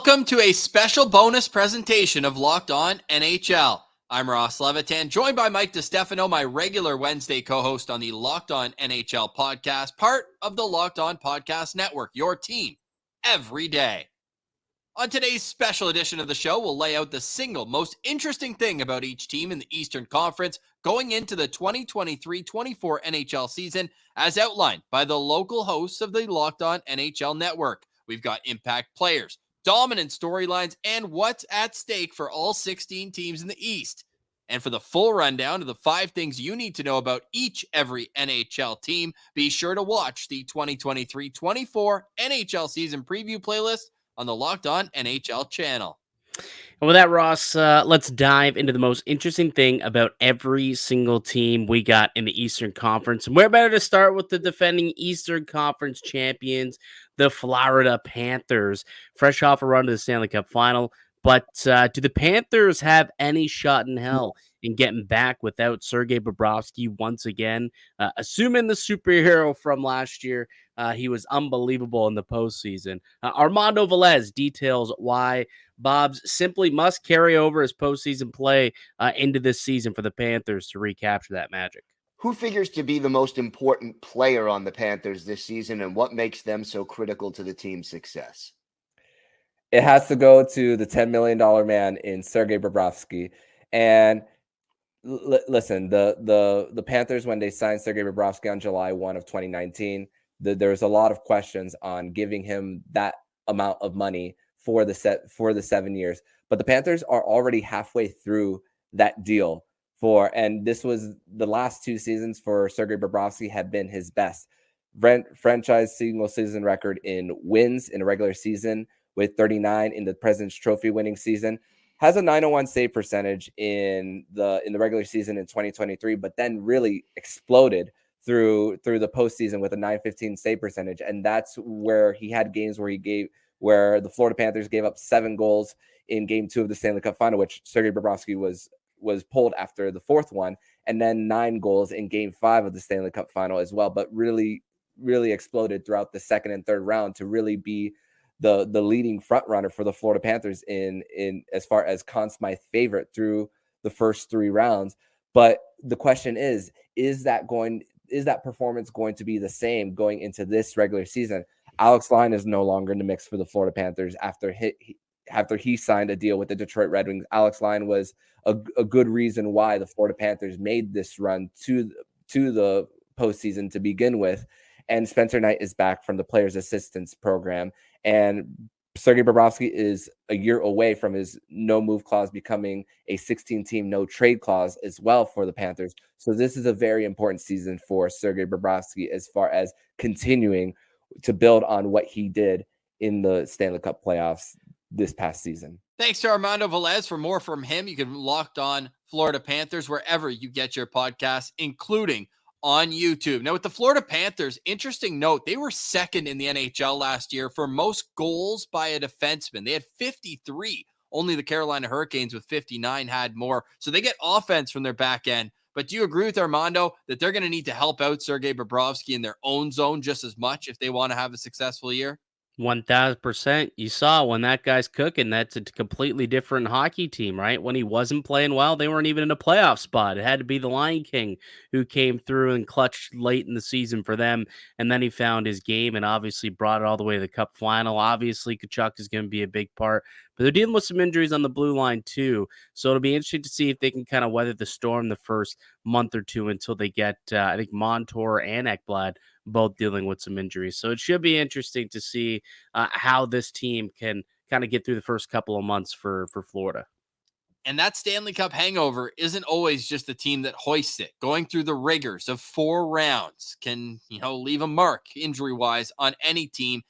Welcome to a special bonus presentation of Locked On NHL. I'm Ross Levitan, joined by Mike DiStefano, my regular Wednesday co-host on the Locked On NHL podcast, part of the Locked On Podcast Network, your team every day. On today's special edition of the show, we'll lay out the single most interesting thing about each team in the Eastern Conference going into the 2023-24 NHL season, as outlined by the local hosts of the Locked On NHL Network. We've got impact players, dominant storylines, and what's at stake for all 16 teams in the East. And for the full rundown of the 5 things you need to know about every NHL team, be sure to watch the 2023-24 NHL season preview playlist on the Locked On NHL channel. And with that, Ross, let's dive into the most interesting thing about every single team we got in the Eastern Conference. And where better to start with the defending Eastern Conference champions, the Florida Panthers, fresh off a run to the Stanley Cup Final. But do the Panthers have any shot in hell in getting back without Sergei Bobrovsky once again? Assuming the superhero from last year, he was unbelievable in the postseason. Armando Velez details why Bob's simply must carry over his postseason play into this season for the Panthers to recapture that magic. Who figures to be the most important player on the Panthers this season, and what makes them so critical to the team's success? It has to go to the $10 million man in Sergei Bobrovsky. And listen, the Panthers, when they signed Sergei Bobrovsky on July 1 of 2019, there was a lot of questions on giving him that amount of money for the 7 years. But the Panthers are already halfway through that deal and this was the last 2 seasons for Sergei Bobrovsky had been his best. Franchise single season record in wins in a regular season with 39 in the President's Trophy winning season. Has a .901 save percentage in the regular season in 2023, but then really exploded through the postseason with a .915 save percentage. And that's where he had games where the Florida Panthers gave up 7 goals in Game 2 of the Stanley Cup Final, which Sergei Bobrovsky was pulled after the 4th one, and then 9 goals in Game 5 of the Stanley Cup Final as well. But really, really exploded throughout the 2nd and 3rd round to really be the leading front runner for the Florida Panthers in as far as Conn Smythe favorite through the first 3 rounds. But the question is that performance going to be the same going into this regular season? Alex Line is no longer in the mix for the Florida Panthers after he signed a deal with the Detroit Red Wings. Alex Line was a good reason why the Florida Panthers made this run to the postseason to begin with. And Spencer Knight is back from the Players Assistance Program. And Sergei Bobrovsky is a year away from his no-move clause becoming a 16-team no-trade clause as well for the Panthers. So this is a very important season for Sergei Bobrovsky as far as continuing to build on what he did in the Stanley Cup playoffs this past season. Thanks to Armando Velez. For more from him, you can Locked On Florida Panthers wherever you get your podcasts, including on YouTube. Now, with the Florida Panthers, interesting note, they were 2nd in the NHL last year for most goals by a defenseman. They had 53. Only the Carolina Hurricanes with 59 had more. So they get offense from their back end. But do you agree with Armando that they're going to need to help out Sergei Bobrovsky in their own zone just as much if they want to have a successful year? 1000%. You saw when that guy's cooking, that's a completely different hockey team, right? When he wasn't playing well, they weren't even in a playoff spot. It had to be the Lion King who came through and clutched late in the season for them. And then he found his game and obviously brought it all the way to the Cup Final. Obviously, Tkachuk is going to be a big part, but they're dealing with some injuries on the blue line too. So it'll be interesting to see if they can kind of weather the storm the first month or two until they get, I think, Montour and Ekblad both dealing with some injuries. So it should be interesting to see how this team can kind of get through the first couple of months for Florida. And that Stanley Cup hangover isn't always just the team that hoists it. Going through the rigors of 4 rounds can, leave a mark injury-wise on any team.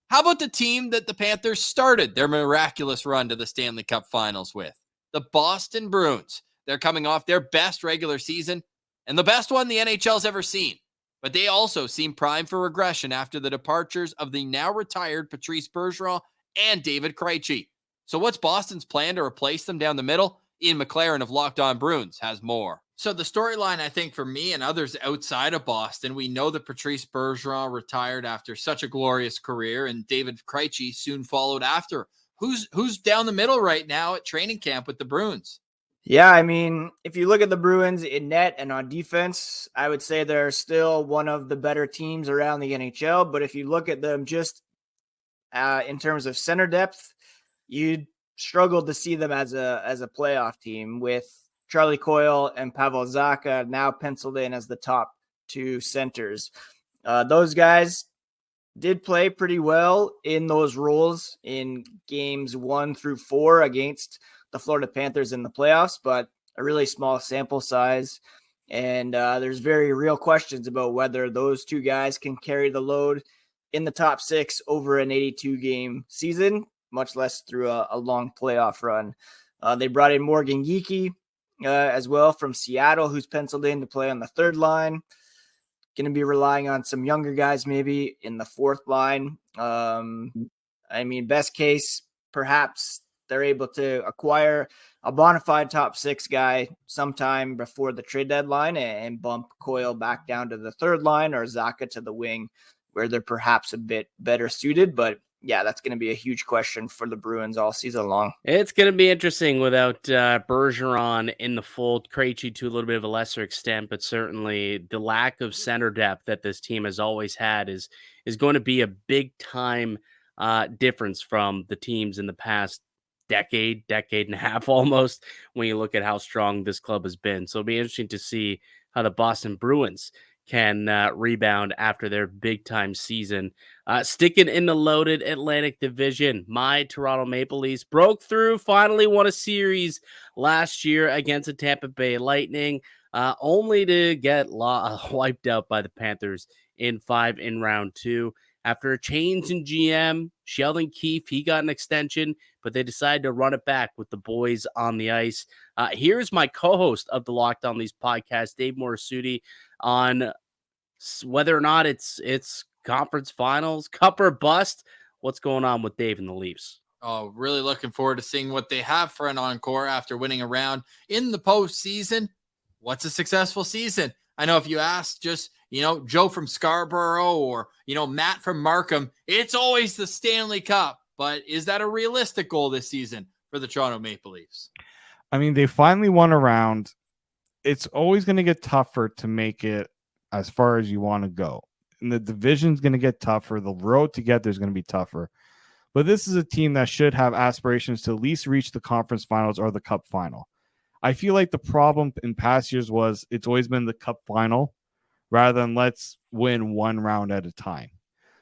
How about the team that the Panthers started their miraculous run to the Stanley Cup Finals with? The Boston Bruins. They're coming off their best regular season and the best one the NHL's ever seen. But they also seem primed for regression after the departures of the now retired Patrice Bergeron and David Krejci. So what's Boston's plan to replace them down the middle? Ian McLaren of Locked On Bruins has more. So the storyline, I think, for me and others outside of Boston, we know that Patrice Bergeron retired after such a glorious career, and David Krejci soon followed after who's down the middle right now at training camp with the Bruins? Yeah, I mean, if you look at the Bruins in net and on defense, I would say they're still one of the better teams around the NHL. But if you look at them just in terms of center depth, you'd struggle to see them as a playoff team with Charlie Coyle and Pavel Zacha now penciled in as the top two centers. Those guys did play pretty well in those roles in games 1 through 4 against the Florida Panthers in the playoffs, but a really small sample size. And there's very real questions about whether those two guys can carry the load in the top 6 over an 82-game season, much less through a long playoff run. They brought in Morgan Geekie as well from Seattle, who's penciled in to play on the third line. Going to be relying on some younger guys maybe in the fourth line. I mean, best case, perhaps they're able to acquire a bona fide top 6 guy sometime before the trade deadline and bump Coyle back down to the third line or Zacha to the wing where they're perhaps a bit better suited. But yeah, that's going to be a huge question for the Bruins all season long. It's going to be interesting without Bergeron in the fold, Krejci to a little bit of a lesser extent, but certainly the lack of center depth that this team has always had is going to be a big time difference from the teams in the past decade and a half almost, when you look at how strong this club has been. So it'll be interesting to see how the Boston Bruins can rebound after their big time season. Sticking in the loaded Atlantic Division, my Toronto Maple Leafs broke through, finally won a series last year against the Tampa Bay Lightning, only to get wiped out by the Panthers in 5 in round 2. After a change in GM, Sheldon Keefe, he got an extension, but they decided to run it back with the boys on the ice. Here's my co-host of the Locked On Leafs podcast, Dave Morisuti, on whether or not it's conference finals, cup or bust. What's going on with Dave and the Leafs? Oh, really looking forward to seeing what they have for an encore after winning a round in the postseason. What's a successful season? I know if you ask just, Joe from Scarborough or, Matt from Markham, it's always the Stanley Cup. But is that a realistic goal this season for the Toronto Maple Leafs? I mean, they finally won a round. It's always going to get tougher to make it as far as you want to go. And the division's going to get tougher. The road to get there is going to be tougher. But this is a team that should have aspirations to at least reach the conference finals or the cup final. I feel like the problem in past years was it's always been the cup final rather than let's win one round at a time.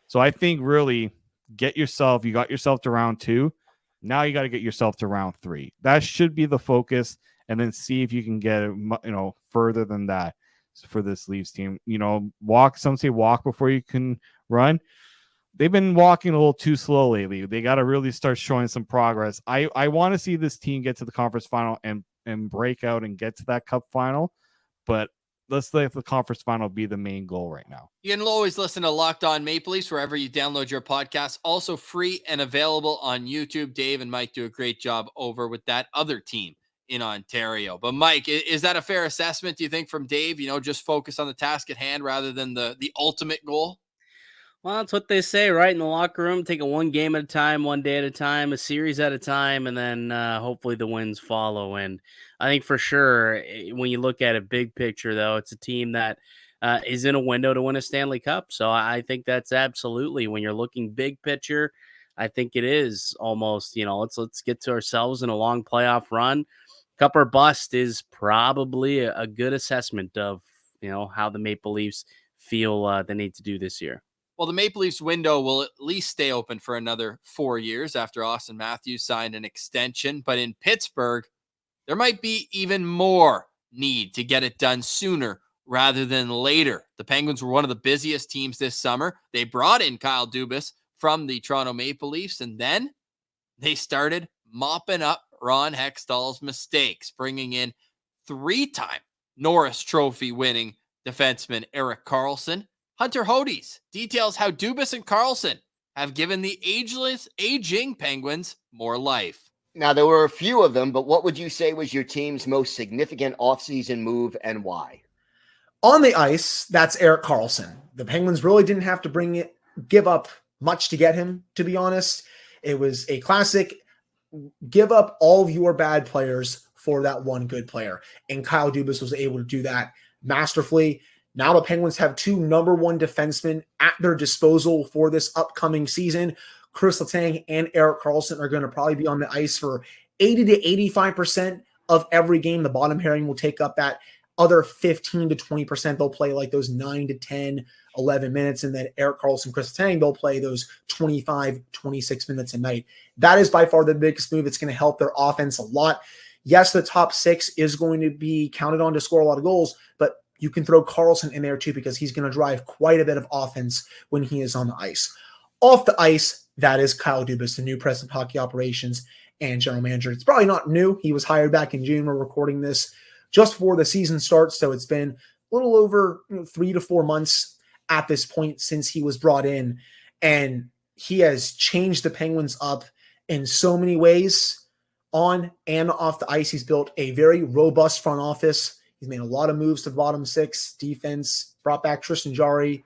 So I think really you got yourself to round 2. Now you got to get yourself to round 3. That should be the focus, and then see if you can get further than that for this Leafs team. Some say walk before you can run. They've been walking a little too slow lately. They got to really start showing some progress. I want to see this team get to the conference final and break out and get to that cup final, but let's let the conference final be the main goal right now. You can always listen to Locked On Maple Leafs wherever you download your podcasts. Also free and available on YouTube. Dave and Mike do a great job over with that other team in Ontario. But Mike, is that a fair assessment, do you think, from Dave? Just focus on the task at hand rather than the ultimate goal? Well, that's what they say, right? In the locker room, take it one game at a time, one day at a time, a series at a time, and then hopefully the wins follow. And I think for sure, when you look at it big picture, though, it's a team that is in a window to win a Stanley Cup. So I think that's absolutely, when you're looking big picture, I think it is almost, let's get to ourselves in a long playoff run. Cup or bust is probably a good assessment of, how the Maple Leafs feel they need to do this year. Well, the Maple Leafs window will at least stay open for another 4 years after Auston Matthews signed an extension. But in Pittsburgh, there might be even more need to get it done sooner rather than later. The Penguins were one of the busiest teams this summer. They brought in Kyle Dubas from the Toronto Maple Leafs, and then they started mopping up Ron Hextall's mistakes, bringing in 3-time Norris Trophy winning defenseman Erik Karlsson. Hunter Hodes details how Dubas and Karlsson have given the aging Penguins more life. Now, there were a few of them, but what would you say was your team's most significant offseason move and why? On the ice, that's Erik Karlsson. The Penguins really didn't have to give up much to get him, to be honest. It was a classic give up all of your bad players for that one good player. And Kyle Dubas was able to do that masterfully. Now the Penguins have 2 number 1 defensemen at their disposal for this upcoming season. Chris Letang and Erik Karlsson are going to probably be on the ice for 80 to 85% of every game. The bottom pairing will take up that other 15 to 20%. They'll play like those 9 to 10, 11 minutes. And then Erik Karlsson, Chris Letang, they'll play those 25, 26 minutes a night. That is by far the biggest move. It's going to help their offense a lot. Yes, the top 6 is going to be counted on to score a lot of goals, but you can throw Karlsson in there too because he's going to drive quite a bit of offense when he is on the ice. Off the ice, that is Kyle Dubas, the new president of hockey operations and general manager. It's probably not new. He was hired back in June. We're recording this just before the season starts, so it's been a little over 3 to 4 months at this point since he was brought in, and he has changed the Penguins up in so many ways on and off the ice. He's built a very robust front office. He's made a lot of moves to the bottom 6, defense, brought back Tristan Jarry,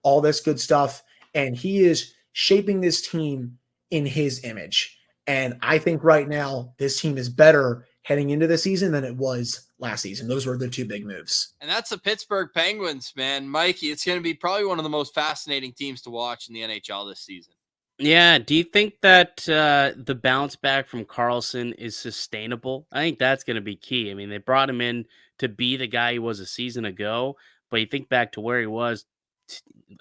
all this good stuff, and he is shaping this team in his image. And I think right now this team is better heading into the season than it was last season. Those were the 2 big moves. And that's the Pittsburgh Penguins, man. Mikey, it's going to be probably one of the most fascinating teams to watch in the NHL this season. Yeah. Do you think that the bounce back from Karlsson is sustainable? I think that's going to be key. I mean, they brought him in to be the guy he was a season ago, but you think back to where he was,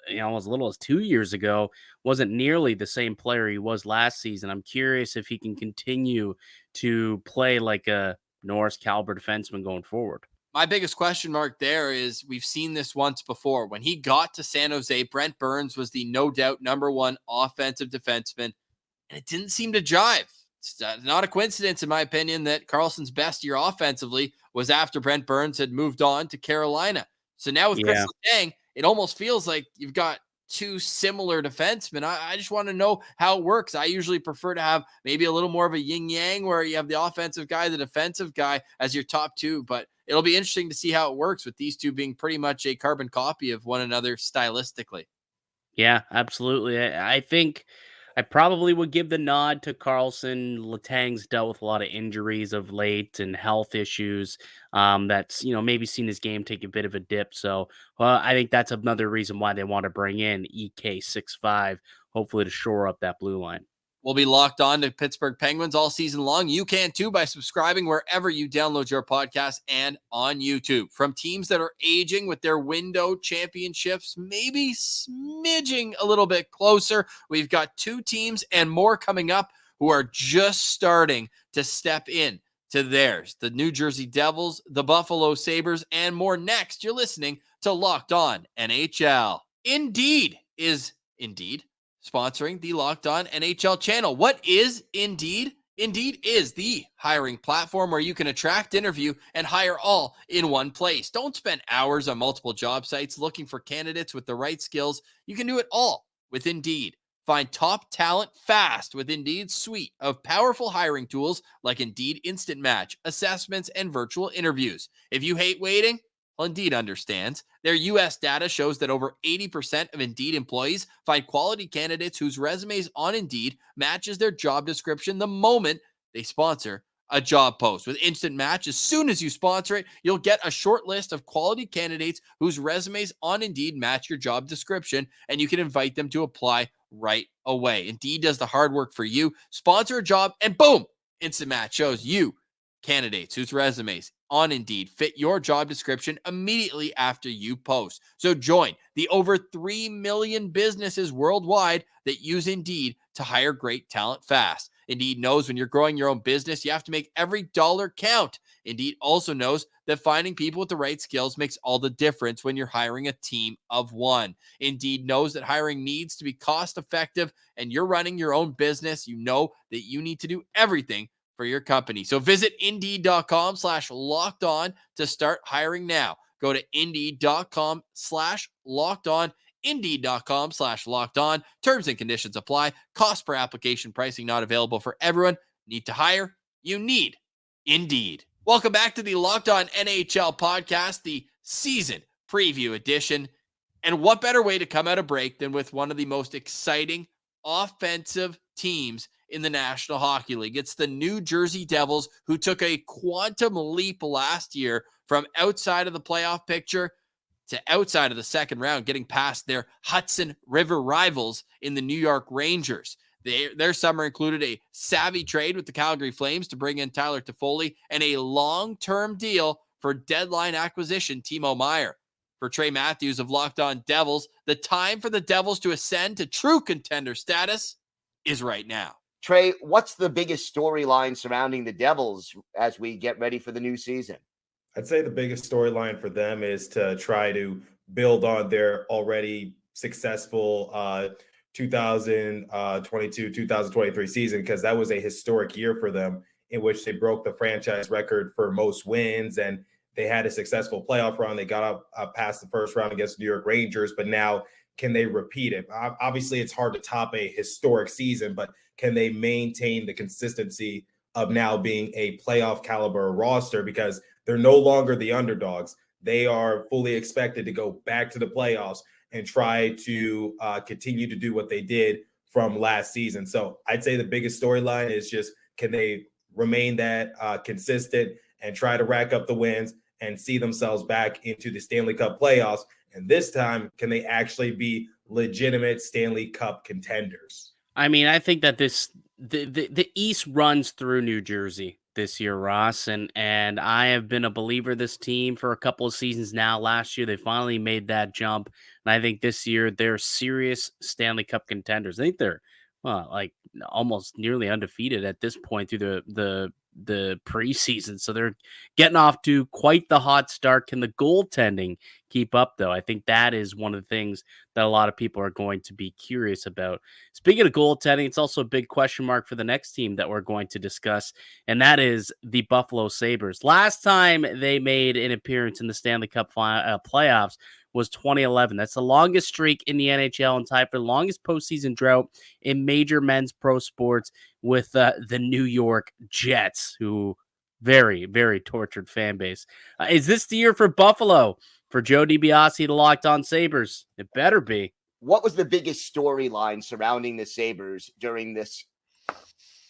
as little as 2 years ago, wasn't nearly the same player he was last season. I'm curious if he can continue to play like a Norris caliber defenseman going forward. My biggest question mark there is we've seen this once before. When he got to San Jose, Brent Burns was the no doubt number 1 offensive defenseman, and it didn't seem to jive. It's not a coincidence, in my opinion, that Karlsson's best year offensively was after Brent Burns had moved on to Carolina. So now with Chris Letang, it almost feels like you've got 2 similar defensemen. I just want to know how it works. I usually prefer to have maybe a little more of a yin-yang where you have the offensive guy, the defensive guy as your top 2, but it'll be interesting to see how it works with these 2 being pretty much a carbon copy of one another stylistically. Yeah, absolutely. I think I probably would give the nod to Karlsson. Letang's dealt with a lot of injuries of late and health issues. That's maybe seen his game take a bit of a dip. So I think that's another reason why they want to bring in EK65, hopefully to shore up that blue line. We'll be locked on to Pittsburgh Penguins all season long. You can too by subscribing wherever you download your podcast and on YouTube. From teams that are aging with their window championships, maybe smidging a little bit closer, we've got 2 teams and more coming up who are just starting to step in to theirs. The New Jersey Devils, the Buffalo Sabres, and more next. You're listening to Locked On NHL. Indeed is sponsoring the Locked On NHL channel. What is Indeed? Indeed is the hiring platform where you can attract, interview, and hire all in one place. Don't spend hours on multiple job sites looking for candidates with the right skills. You can do it all with Indeed. Find top talent fast with Indeed's suite of powerful hiring tools like Indeed Instant Match, assessments, and virtual interviews. If you hate waiting, well, Indeed understands. Their U.S. data shows that over 80% of Indeed employees find quality candidates whose resumes on Indeed matches their job description the moment they sponsor a job post. With Instant Match, as soon as you sponsor it, you'll get a short list of quality candidates whose resumes on Indeed match your job description, and you can invite them to apply right away. Indeed does the hard work for you. Sponsor a job, and boom, Instant Match shows you candidates whose resumes on Indeed fit your job description immediately after you post. So join the over 3 million businesses worldwide that use Indeed to hire great talent fast. Indeed knows when you're growing your own business, you have to make every dollar count. Indeed also knows that finding people with the right skills makes all the difference when you're hiring a team of one. Indeed knows that hiring needs to be cost effective, and you're running your own business. You know that you need to do everything for your company. So visit Indeed.com/locked-on to start hiring now. Go to Indeed.com/locked-on. Indeed.com/locked-on. Terms and conditions apply. Cost per application pricing not available for everyone. Need to hire? You need Indeed. Welcome back to the Locked On NHL podcast, the season preview edition. And what better way to come out of break than with one of the most exciting offensive teams in the National Hockey League. It's the New Jersey Devils, who took a quantum leap last year from outside of the playoff picture to outside of the second round, getting past their Hudson River rivals in the New York Rangers. Their summer included a savvy trade with the Calgary Flames to bring in Tyler Toffoli and a long-term deal for deadline acquisition Timo Meier. For Trey Matthews of Locked On Devils, the time for the Devils to ascend to true contender status is right now. Trey, what's the biggest storyline surrounding the Devils as we get ready for the new season? I'd say the biggest storyline for them is to try to build on their already successful 2022-2023 season, because that was a historic year for them in which they broke the franchise record for most wins, and they had a successful playoff run. They got up past the first round against the New York Rangers, but now can they repeat it? Obviously, it's hard to top a historic season, but can they maintain the consistency of now being a playoff caliber roster, because they're no longer the underdogs. They are fully expected to go back to the playoffs and try to continue to do what they did from last season. So I'd say the biggest storyline is just, can they remain that consistent and try to rack up the wins and see themselves back into the Stanley Cup playoffs? And this time, can they actually be legitimate Stanley Cup contenders? I mean, I think that the East runs through New Jersey this year, Ross, and I have been a believer of this team for a couple of seasons now. Last year, they finally made that jump, and I think this year they're serious Stanley Cup contenders. I think they're like almost nearly undefeated at this point through the preseason, so they're getting off to quite the hot start. Can the goaltending keep up, though? I think that is one of the things that a lot of people are going to be curious about. Speaking of goaltending, it's also a big question mark for the next team that we're going to discuss, and that is the Buffalo Sabres. Last time they made an appearance in the Stanley Cup playoffs was 2011. That's the longest streak in the NHL and tied for the longest postseason drought in major men's pro sports, with the New York Jets, who very, very tortured fan base. Is this the year for Buffalo? For Joe DiBiase, the Locked On Sabres? It better be. What was the biggest storyline surrounding the Sabres during this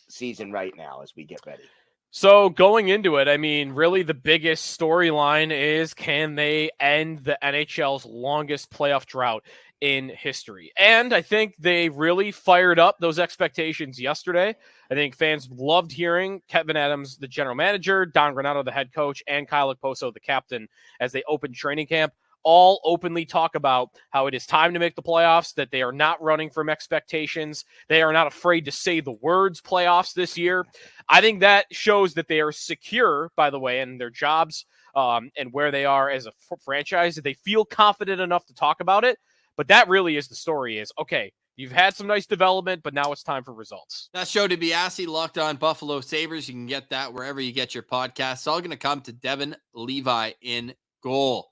season right now as we get ready? So going into it, I mean, really the biggest storyline is, can they end the NHL's longest playoff drought in history? And I think they really fired up those expectations yesterday. I think fans loved hearing Kevin Adams, the general manager, Don Granato, the head coach, and Kyle Okposo, the captain, as they opened training camp, all openly talk about how it is time to make the playoffs, that they are not running from expectations. They are not afraid to say the words playoffs this year. I think that shows that they are secure, by the way, in their jobs and where they are as a franchise. They feel confident enough to talk about it. But that really is the story, is, okay, you've had some nice development, but now it's time for results. That show to be Assy, Locked On Buffalo Sabres. You can get that wherever you get your podcasts. It's all going to come to Devin Levi in goal.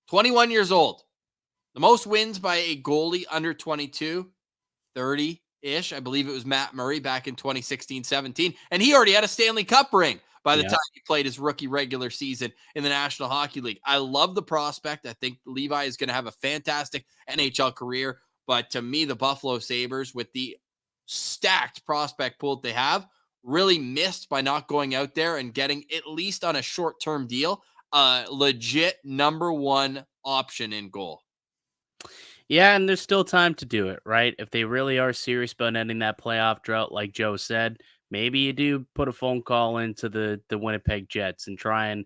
21 years old. The most wins by a goalie under 22, 30-ish. I believe it was Matt Murray back in 2016-17. And he already had a Stanley Cup ring by the time he played his rookie regular season in the National Hockey League. I love the prospect. I think Levi is going to have a fantastic NHL career. But to me, the Buffalo Sabres, with the stacked prospect pool that they have, really missed by not going out there and getting, at least on a short-term deal, a legit number one option in goal. Yeah, and there's still time to do it, right? If they really are serious about ending that playoff drought, like Joe said, maybe you do put a phone call into the Winnipeg Jets and try and,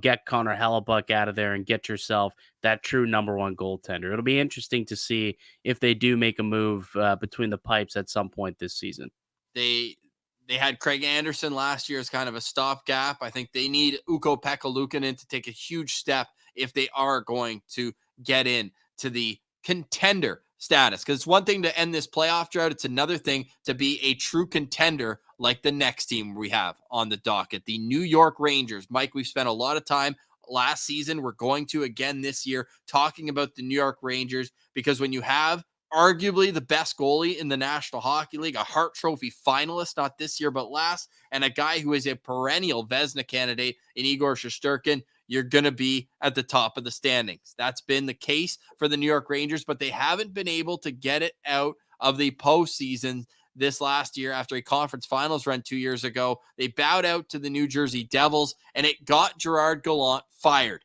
get Connor Hellebuck out of there and get yourself that true number one goaltender. It'll be interesting to see if they do make a move between the pipes at some point this season. They had Craig Anderson last year as kind of a stopgap. I think they need Ukko-Pekka Luukkonen to take a huge step if they are going to get in to the contender status. Because it's one thing to end this playoff drought. It's another thing to be a true contender like the next team we have on the docket, the New York Rangers. Mike, we've spent a lot of time last season. We're going to again this year talking about the New York Rangers, because when you have arguably the best goalie in the National Hockey League, a Hart Trophy finalist, not this year, but last, and a guy who is a perennial Vezina candidate in Igor Shesterkin, you're going to be at the top of the standings. That's been the case for the New York Rangers, but they haven't been able to get it out of the postseason this last year after a conference finals run 2 years ago. They bowed out to the New Jersey Devils, and it got Gerard Gallant fired.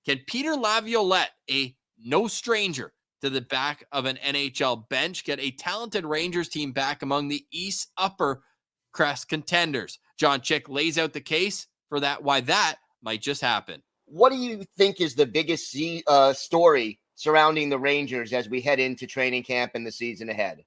Can Peter Laviolette, a no stranger to the back of an NHL bench, get a talented Rangers team back among the East upper crest contenders? John Chick lays out the case for that, why that might just happen. What do you think is the biggest story surrounding the Rangers as we head into training camp and the season ahead?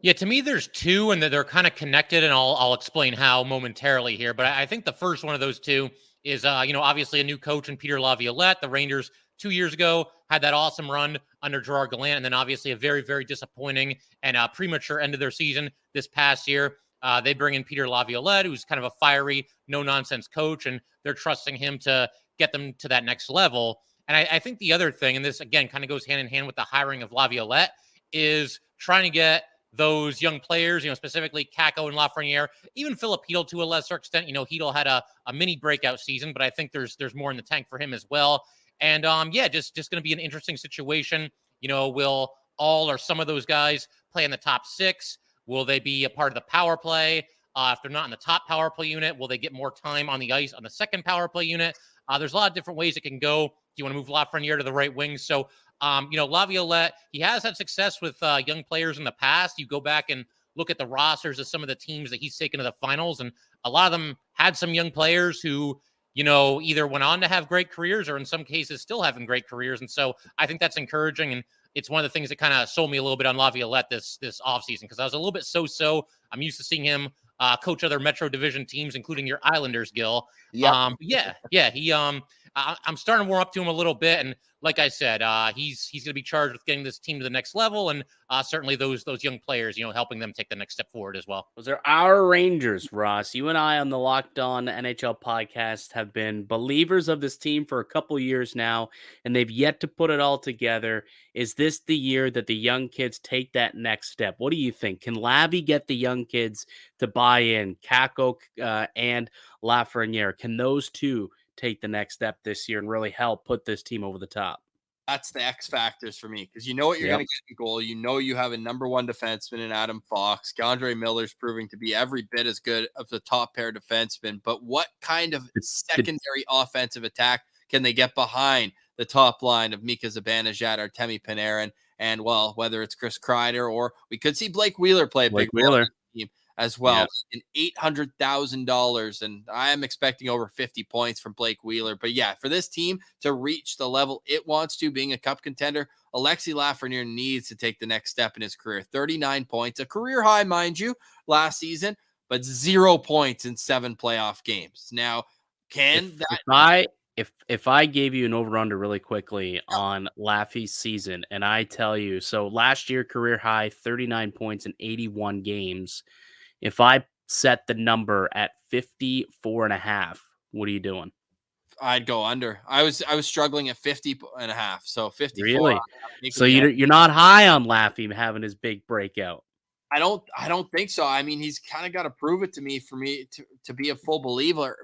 Yeah, to me, there's two, and they're kind of connected, and I'll explain how momentarily here. But I think the first one of those two is, obviously a new coach in Peter Laviolette. The Rangers 2 years ago had that awesome run under Gerard Gallant, and then obviously a very, very disappointing and premature end of their season this past year. They bring in Peter Laviolette, who's kind of a fiery, no-nonsense coach, and they're trusting him to get them to that next level. And I think the other thing, and this, again, kind of goes hand in hand with the hiring of Laviolette, is trying to get those young players, specifically Kakko and Lafreniere, even Philip Hedl to a lesser extent. Hedl had a mini breakout season, but I think there's more in the tank for him as well. And just going to be an interesting situation. Will all or some of those guys play in the top six? Will they be a part of the power play? If they're not in the top power play unit, will they get more time on the ice on the second power play unit? There's a lot of different ways it can go. Do you want to move Lafreniere to the right wing? So, Laviolette, he has had success with young players in the past. You go back and look at the rosters of some of the teams that he's taken to the finals, and a lot of them had some young players who, either went on to have great careers or in some cases still having great careers. And so I think that's encouraging. And it's one of the things that kind of sold me a little bit on Laviolette this offseason, because I was a little bit so. I'm used to seeing him coach other Metro Division teams, including your Islanders, Gil. Yep. I'm starting to warm up to him a little bit, and like I said, he's going to be charged with getting this team to the next level, and certainly those young players, helping them take the next step forward as well. Those are our Rangers, Ross. You and I on the Locked On NHL podcast have been believers of this team for a couple years now, and they've yet to put it all together. Is this the year that the young kids take that next step? What do you think? Can Lavi get the young kids to buy in? Kakko and Lafreniere, can those two take the next step this year and really help put this team over the top? That's the X factors for me, because you know what you're going to get in goal. You have a number one defenseman in Adam Fox. Andre Miller's proving to be every bit as good of the top pair defenseman. But what kind of secondary offensive attack can they get behind the top line of Mika Zibanejad, Artemi Panarin, and, well, whether it's Chris Kreider, or we could see Blake Wheeler play a big role in the team as well. Yeah. $800,000, and I am expecting over 50 points from Blake Wheeler. But yeah, for this team to reach the level it wants to, being a cup contender, Alexis Lafreniere needs to take the next step in his career. 39 points, a career high, mind you, last season, but 0 points in 7 playoff games. Now, if I gave you an over-under really quickly on Laffy's season, and I tell you, so last year, career high, 39 points in 81 games. If I set the number at 54.5, what are you doing? I'd go under. I was struggling at 50.5, so 54. Really? So you're not high on Laffy having his big breakout? I don't think so. I mean, he's kind of got to prove it to me for me to be a full believer.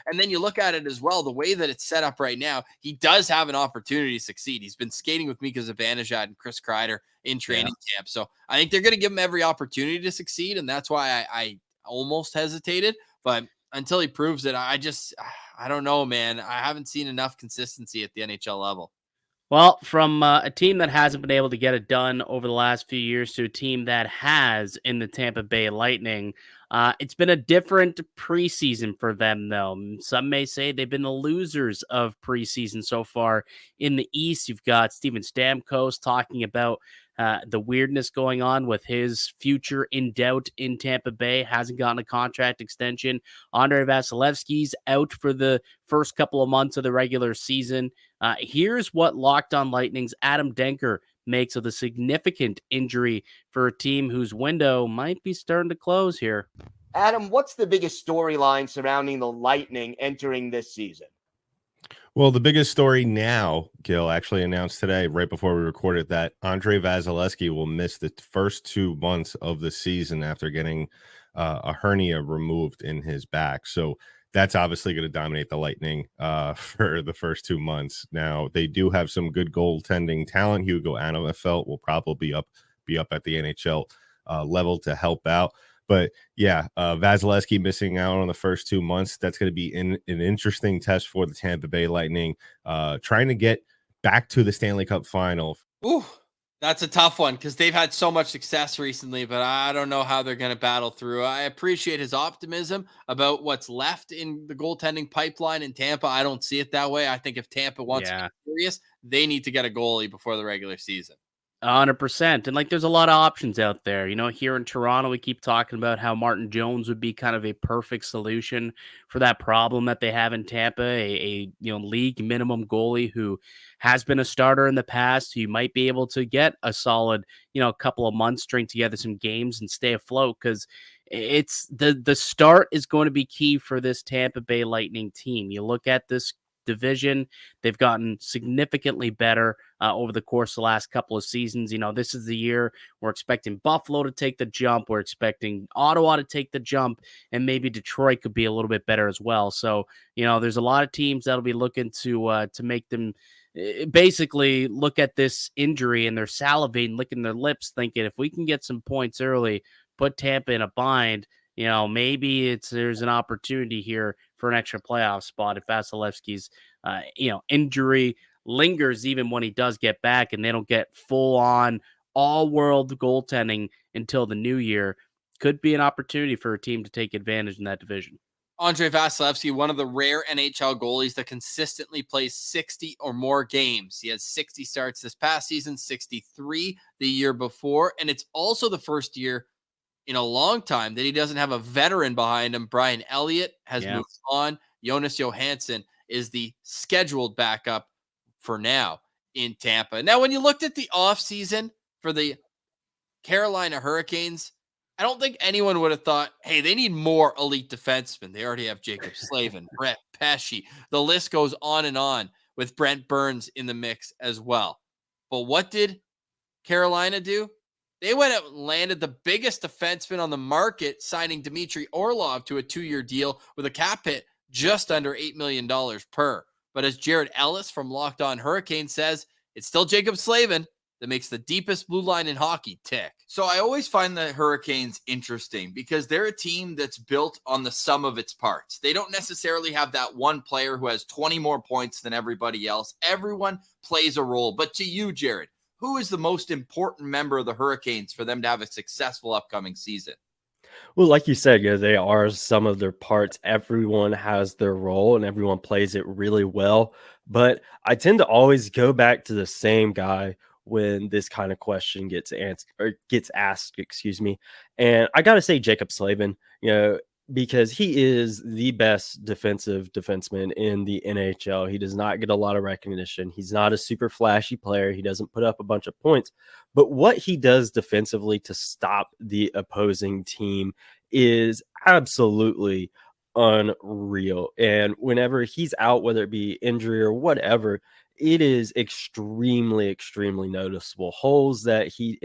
And then you look at it as well, the way that it's set up right now, he does have an opportunity to succeed. He's been skating with Mika Zibanejad and Chris Kreider in training camp. So I think they're going to give him every opportunity to succeed. And that's why I almost hesitated. But until he proves it, I don't know, man. I haven't seen enough consistency at the NHL level. Well, from a team that hasn't been able to get it done over the last few years to a team that has in the Tampa Bay Lightning, it's been a different preseason for them, though. Some may say they've been the losers of preseason so far. In the East, you've got Steven Stamkos talking about the weirdness going on with his future in doubt in Tampa Bay, hasn't gotten a contract extension. Andrei Vasilevsky's out for the first couple of months of the regular season. Here's what Locked On Lightning's Adam Denker makes of the significant injury for a team whose window might be starting to close here. Adam, what's the biggest storyline surrounding the Lightning entering this season? Well, the biggest story now, Gil, actually announced today, right before we recorded, that Andrei Vasilevsky will miss the first 2 months of the season after getting a hernia removed in his back. So that's obviously going to dominate the Lightning for the first 2 months. Now, they do have some good goaltending talent. Hugo Anafelt will probably be up at the NHL level to help out. But yeah, Vasilevsky missing out on the first 2 months. That's going to be an interesting test for the Tampa Bay Lightning, trying to get back to the Stanley Cup Final. Ooh, that's a tough one because they've had so much success recently, but I don't know how they're going to battle through. I appreciate his optimism about what's left in the goaltending pipeline in Tampa. I don't see it that way. I think if Tampa wants to be serious, they need to get a goalie before the regular season. 100%. And like, there's a lot of options out there. Here in Toronto, we keep talking about how Martin Jones would be kind of a perfect solution for that problem that they have in Tampa, a league minimum goalie who has been a starter in the past, who might be able to get a solid, couple of months, string together some games and stay afloat, because it's the start is going to be key for this Tampa Bay Lightning team. You look at this division, they've gotten significantly better over the course of the last couple of seasons. This is the year we're expecting Buffalo to take the jump. We're expecting Ottawa to take the jump, and maybe Detroit could be a little bit better as well. So, there's a lot of teams that'll be looking to make them basically look at this injury and they're salivating, licking their lips, thinking if we can get some points early, put Tampa in a bind, maybe there's an opportunity here for an extra playoff spot if Vasilevsky's, injury lingers even when he does get back and they don't get full-on all-world goaltending until the new year. Could be an opportunity for a team to take advantage in that division. Andre Vasilevsky, one of the rare NHL goalies that consistently plays 60 or more games. He has 60 starts this past season, 63 the year before, and it's also the first year in a long time that he doesn't have a veteran behind him. Brian Elliott has moved on. Jonas Johansson is the scheduled backup for now in Tampa. Now, when you looked at the offseason for the Carolina Hurricanes, I don't think anyone would have thought, hey, they need more elite defensemen. They already have Jacob Slavin, Brett Pesce. The list goes on with Brent Burns in the mix as well. But what did Carolina do? They went out and landed the biggest defenseman on the market, signing Dmitry Orlov to a 2-year deal with a cap hit just under $8 million per. But as Jared Ellis from Locked On Hurricane says, it's still Jacob Slavin that makes the deepest blue line in hockey tick. So I always find the Hurricanes interesting because they're a team that's built on the sum of its parts. They don't necessarily have that one player who has 20 more points than everybody else. Everyone plays a role. But to you, Jared, who is the most important member of the Hurricanes for them to have a successful upcoming season? Well, like you said, they are some of their parts. Everyone has their role and everyone plays it really well. But I tend to always go back to the same guy when this kind of question gets asked, And I got to say Jacob Slavin, because he is the best defensive defenseman in the NHL. He does not get a lot of recognition. He's not a super flashy player. He doesn't put up a bunch of points. But what he does defensively to stop the opposing team is absolutely unreal. And whenever he's out, whether it be injury or whatever, it is extremely, extremely noticeable. Holes that he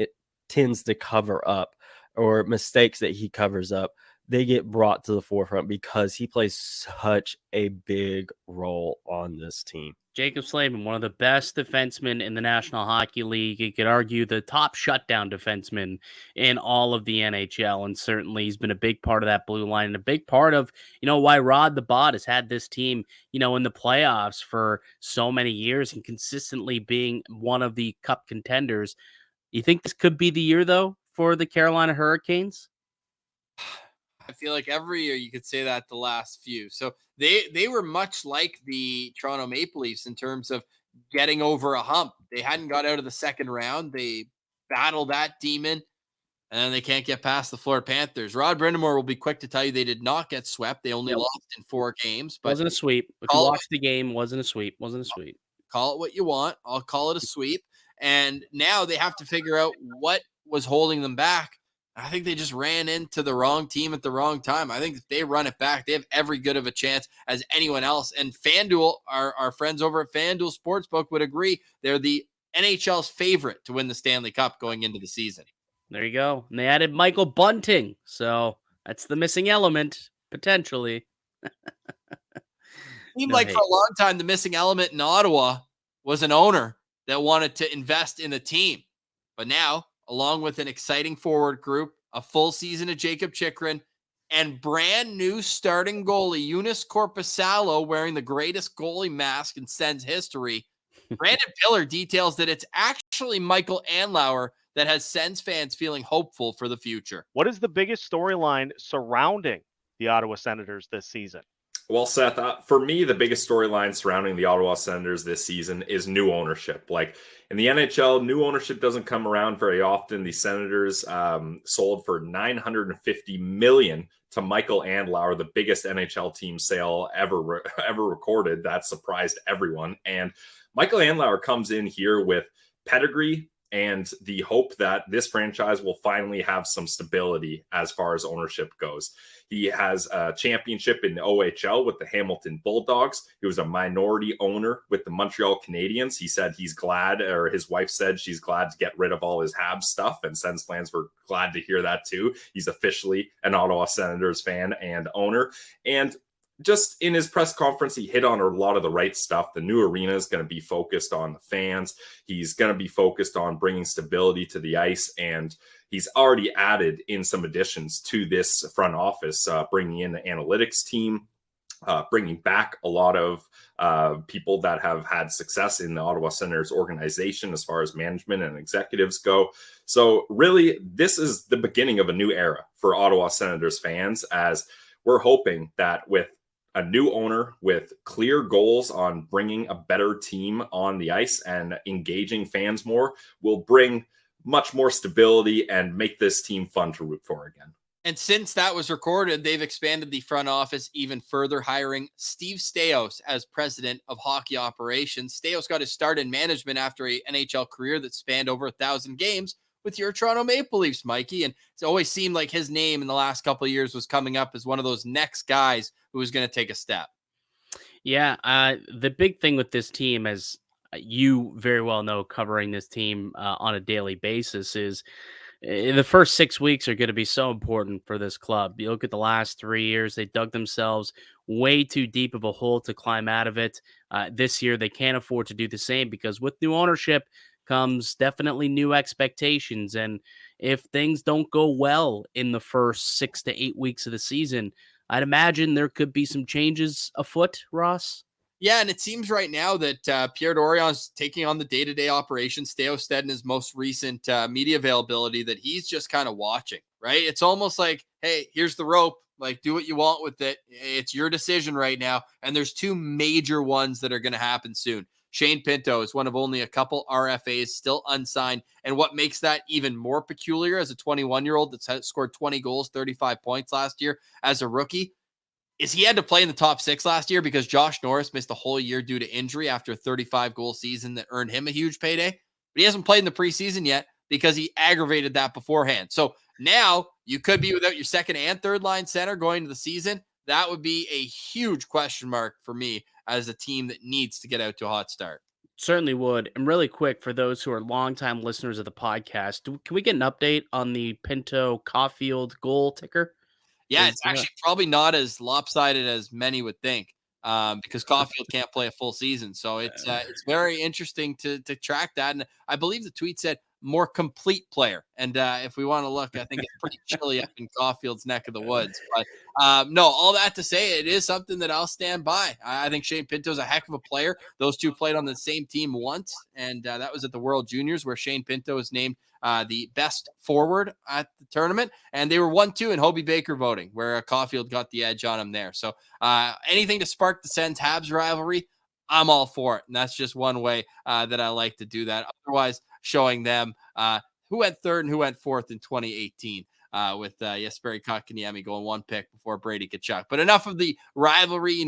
tends to cover up or mistakes that he covers up, they get brought to the forefront because he plays such a big role on this team. Jacob Slavin, one of the best defensemen in the National Hockey League. You could argue the top shutdown defenseman in all of the NHL. And certainly he's been a big part of that blue line and a big part of, why Rod the Bot has had this team, in the playoffs for so many years and consistently being one of the cup contenders. You think this could be the year, though, for the Carolina Hurricanes? I feel like every year you could say that the last few. So they were much like the Toronto Maple Leafs in terms of getting over a hump. They hadn't got out of the second round. They battled that demon, and then they can't get past the Florida Panthers. Rod Brindamore will be quick to tell you they did not get swept. They only lost in 4 games. But wasn't a sweep. If you watched the game, wasn't a sweep. Call it what you want. I'll call it a sweep. And now they have to figure out what was holding them back. I think they just ran into the wrong team at the wrong time. I think if they run it back, they have every good of a chance as anyone else. And FanDuel, our friends over at FanDuel Sportsbook would agree. They're the NHL's favorite to win the Stanley Cup going into the season. There you go. And they added Michael Bunting. So that's the missing element, potentially. Seemed like for a long time, the missing element in Ottawa was an owner that wanted to invest in the team. But now along with an exciting forward group, a full season of Jacob Chikrin, and brand new starting goalie Joonas Korpisalo wearing the greatest goalie mask in Sens history, Brandon Pillar details that it's actually Michael Andlauer that has Sens fans feeling hopeful for the future. What is the biggest storyline surrounding the Ottawa Senators this season? Well, Seth, for me, the biggest storyline surrounding the Ottawa Senators this season is new ownership. Like in the NHL, new ownership doesn't come around very often. The Senators sold for $950 million to Michael Andlauer, the biggest NHL team sale ever recorded. That surprised everyone. And Michael Andlauer comes in here with pedigree and the hope that this franchise will finally have some stability as far as ownership goes. He has a championship in the OHL with the Hamilton Bulldogs. He was a minority owner with the Montreal Canadiens. He said he's glad, or his wife said she's glad to get rid of all his Habs stuff, and Sens fans were glad to hear that too. He's officially an Ottawa Senators fan and owner. And just in his press conference, he hit on a lot of the right stuff. The new arena is going to be focused on the fans. He's going to be focused on bringing stability to the ice. And he's already added in some additions to this front office, bringing in the analytics team, bringing back a lot of people that have had success in the Ottawa Senators organization as far as management and executives go. So really, this is the beginning of a new era for Ottawa Senators fans, as we're hoping that with a new owner with clear goals on bringing a better team on the ice and engaging fans more will bring much more stability and make this team fun to root for again. And since that was recorded, they've expanded the front office even further, hiring Steve Staios as president of hockey operations. Staios got his start in management after an NHL career that spanned over 1,000 games with your Toronto Maple Leafs, Mikey. And it's always seemed like his name in the last couple of years was coming up as one of those next guys who was going to take a step. Yeah, the big thing with this team, as you very well know, covering this team on a daily basis, is the first 6 weeks are going to be so important for this club. You look at the last 3 years, they dug themselves way too deep of a hole to climb out of it. This year, they can't afford to do the same, because with new ownership comes definitely new expectations. And if things don't go well in the first 6 to 8 weeks of the season, I'd imagine there could be some changes afoot, Ross. Yeah, and it seems right now that Pierre Dorion is taking on the day-to-day operations. Staios said in his most recent media availability that he's just kind of watching, right? It's almost like, hey, here's the rope. Like, do what you want with it. It's your decision right now. And there's two major ones that are going to happen soon. Shane Pinto is one of only a couple RFAs still unsigned. And what makes that even more peculiar as a 21-year-old that's scored 20 goals, 35 points last year as a rookie, is he had to play in the top 6 last year because Josh Norris missed a whole year due to injury after a 35-goal season that earned him a huge payday. But he hasn't played in the preseason yet because he aggravated that beforehand. So now you could be without your second and third line center going into the season. That would be a huge question mark for me as a team that needs to get out to a hot start. Certainly would. And really quick, for those who are longtime listeners of the podcast, can we get an update on the Pinto Caulfield goal ticker? Yeah, it's actually probably not as lopsided as many would think, because Caulfield can't play a full season. So it's very interesting to track that. And I believe the tweet said more complete player. And if we want to look, I think it's pretty chilly up in Caulfield's neck of the woods. But no, all that to say, it is something that I'll stand by. I think Shane Pinto's a heck of a player. Those two played on the same team once, and that was at the World Juniors, where Shane Pinto was named the best forward at the tournament, and they were 1-2 in Hobie Baker voting, where Caulfield got the edge on him there. So anything to spark the Sens-Habs rivalry, I'm all for it. And that's just one way that I like to do that. Otherwise, showing them who went third and who went fourth in 2018 with Jesperi Kotkaniemi going 1 pick before Brady Tkachuk. But enough of the rivalry,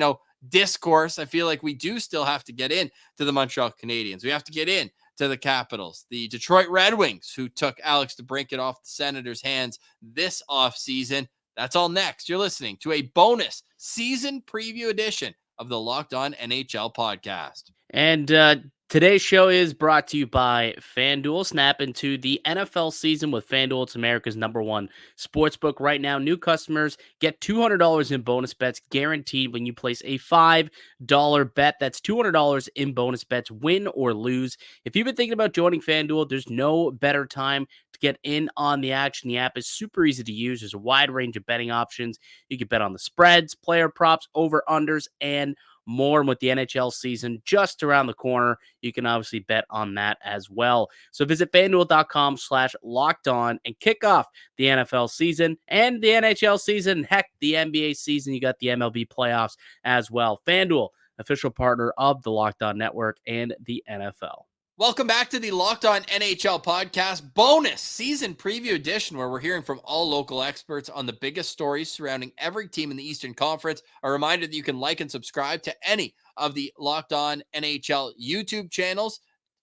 discourse. I feel like we do still have to get in to the Montreal Canadiens. We have to get in to the Capitals, the Detroit Red Wings, who took Alex DeBrincat off the Senators' hands this offseason. That's all next. You're listening to a bonus season preview edition of the Locked On NHL podcast. And Today's show is brought to you by FanDuel. Snap into the NFL season with FanDuel. It's America's #1 sportsbook right now. New customers get $200 in bonus bets guaranteed when you place a $5 bet. That's $200 in bonus bets, win or lose. If you've been thinking about joining FanDuel, there's no better time to get in on the action. The app is super easy to use. There's a wide range of betting options. You can bet on the spreads, player props, over-unders, and more. And with the NHL season just around the corner, you can obviously bet on that as well. So visit FanDuel.com/lockedon and kick off the NFL season and the NHL season. Heck, the NBA season. You got the MLB playoffs as well. FanDuel, official partner of the Locked On Network and the NFL. Welcome back to the Locked On NHL podcast bonus season preview edition, where we're hearing from all local experts on the biggest stories surrounding every team in the Eastern Conference. A reminder that you can like and subscribe to any of the Locked On NHL YouTube channels